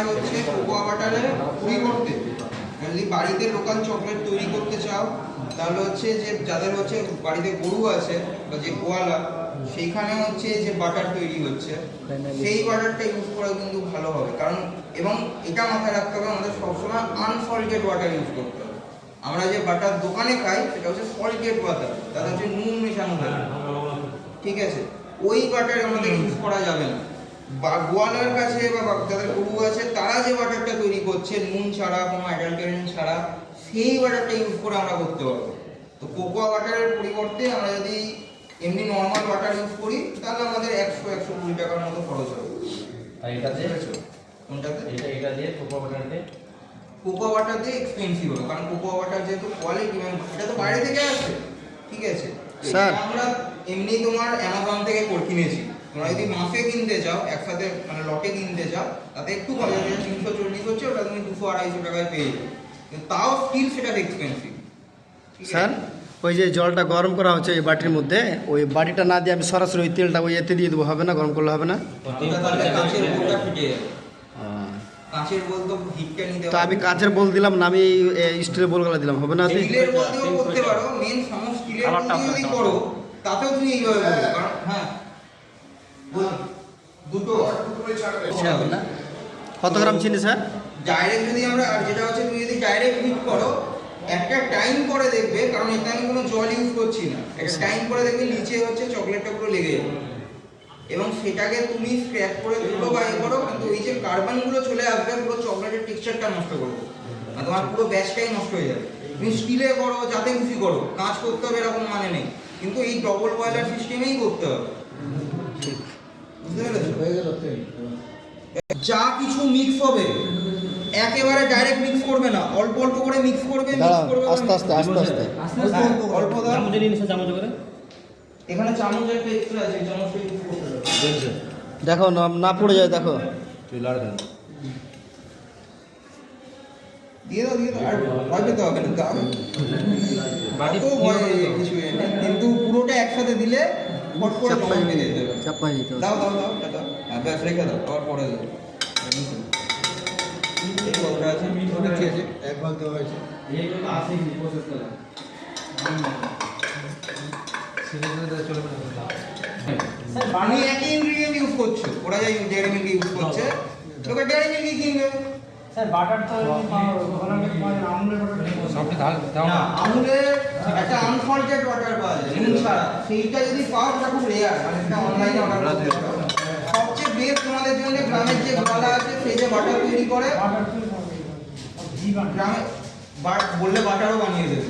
হচ্ছে কোকোয়া বাটারে পরিবর্তে যদি বাড়িতে লোকাল চকলেট তৈরি করতে চাও তাহলে হচ্ছে যে যাদের হচ্ছে বাড়িতে গরু আছে বা যে গোয়ালা সেইখানে হচ্ছে যে বাটার তৈরি হচ্ছে সেই বাটারটা ইউজ করা কিন্তু ভালো হবে। কারণ এবং এটা মাথায় রাখতে হবে আমাদের সবসময় আনসল্টেড ওয়াটার ইউজ করতে হবে। আমরা যে বাটার দোকানে খাই সেটা হচ্ছে সল্টেড ওয়াটার, তাতে হচ্ছে নুন মেশানো থাকে, ঠিক আছে? ওই বাটার আমাদের ইউজ করা যাবে না। বা গোয়ালার কাছে বা যাদের গরু আছে তারা যে বাটারটা তৈরি করছে নুন ছাড়া, কোনো অ্যাডাল্টারেন্ট ছাড়া, সেই বাটারটা ইউজ করে আমরা করতে পারবো। তো কোকোয়া বাটারের পরিবর্তে আমরা যদি এমনি নর্মাল বাটার ইউজ করি তাহলে আমাদের 100-120 টাকার মতো খরচ হবে। আর এটা দিয়ে কোনটাতে? এটা দিয়ে কোকোয়া বাটার দিয়ে কোকোয়া বাটার দিয়ে এক্সপেন্সিভ হবে, কারণ কোকোয়া বাটার যেহেতু কোয়ালিটি, এটা তো বাইরে থেকে আসছে, ঠিক আছে? স্যার আমরা এমনি তোমার অ্যামাজন থেকে কিনেছি, তোমরা যদি মাসে কিনতে চাও একসাথে মানে লটে কিনতে চাও তাতে একটু কম, 340 হচ্ছে, ওটা তুমি 200-250 টাকায় পেয়ে যাবে, কিন্তু তাও স্টিল সেটা এক্সপেন্সিভ। স্যার ওই যে জলটা গরম করা হচ্ছে এই বাটির মধ্যে, ওই বাটিটা না দিয়ে আমি সরাসরি ওই তেলটা ওই এতে দিয়ে দেবো, হবে না? গরম করলে হবে না? তাহলে কাঁচের বোলটা ফিটে যাবে। কাঁচের বোল তো হিটটা নিতে তো আমি কাঁচের বোল দিলাম না, আমি স্টিলের বোলগুলো দিলাম, হবে না? স্টিলের বোল দিয়েও করতে পারো, মেন সমস্ত স্টিলের বোল দিয়ে যদি করো তাতেও তুমি এইভাবে করবে, কারণ হ্যাঁ দুটো হবে না। কত গ্রাম চিনি স্যার? ডাইরেক্ট যদি আমরা, আর যেটা হচ্ছে তুমি যদি ডাইরেক্ট হিট করো একটা টাইম পরে দেখবে, কারণ এটা আমি কোনো জল ইউজ করছি না, একটা টাইম পরে দেখবে নিচে হচ্ছে চকলেটটা পুরো লেগে যাবে, এবং সেটাকে তুমি স্ক্র্যাচ করে দুটো বাই করো, কিন্তু ওই যে কার্বনগুলো চলে আসবে পুরো চকলেটের টেক্সচারটা নষ্ট করবে, আর তোমার পুরো ব্যাচটাই নষ্ট হয়ে যাবে। তুমি স্টিলে করো, যাতে খুশি করো, কাঁচ করতে হবে এরকম মানে নেই, কিন্তু এই ডবল বয়লার সিস্টেমেই করতে হবে। বুঝতে পেরেছো? যা কিছু মিক্স হবে একেবারে ডাইরেক্ট মিক্স করবে না, অল্প অল্প করে মিক্স করবে, আস্তে আস্তে আস্তে আস্তে অল্প দাও। চামচে নিয়ে নিছে, চামচ করে এখানে চামচ একটা এক্সট্রা আছে, চামচটা ইউজ করতে হবে। দেখো না পড়ে যায়, দেখো দিয়ে দাও আর ভয় পেতে হবে না, দাও তো ভয় কিছু নেই, কিন্তু পুরোটা একসাথে দিলে ফট করে জমা পেয়ে যেতে হবে। চাপাই দিতে হবে। দাও দাও দাও এটা দাও, হ্যাঁ ব্যাস রেখে দাও, আবার পরে দাও। এই কতটা আছে? ওটা ঠিক আছে, এক ভাগ দেওয়া হয়েছে। এইগুলো তো আসেই প্রসেস করা আমি একই ইনগ্রেডিয়েন্ট ইউজ করছো, ওরা যাই ডেয়ারি মিল্ক ইউজ করছে, লোকে ডেয়ারি মিল্ক কিনবে। স্যার বাটার তো আমুলের বাটার না, আমুলের একটা আনসল্টেড বাটার পাওয়া যায় নুন ছাড়া, সেইটা যদি পাও সেটা খুব রেয়ার, মানে সেটা অনলাইনে অর্ডার করতে হবে। সবচেয়ে বেস্ট তোমাদের জন্য গ্রামের যে গোয়ালা আছে সেই যে বাটার তৈরি করে, গ্রামে বললে বাটারও বানিয়ে দেবে।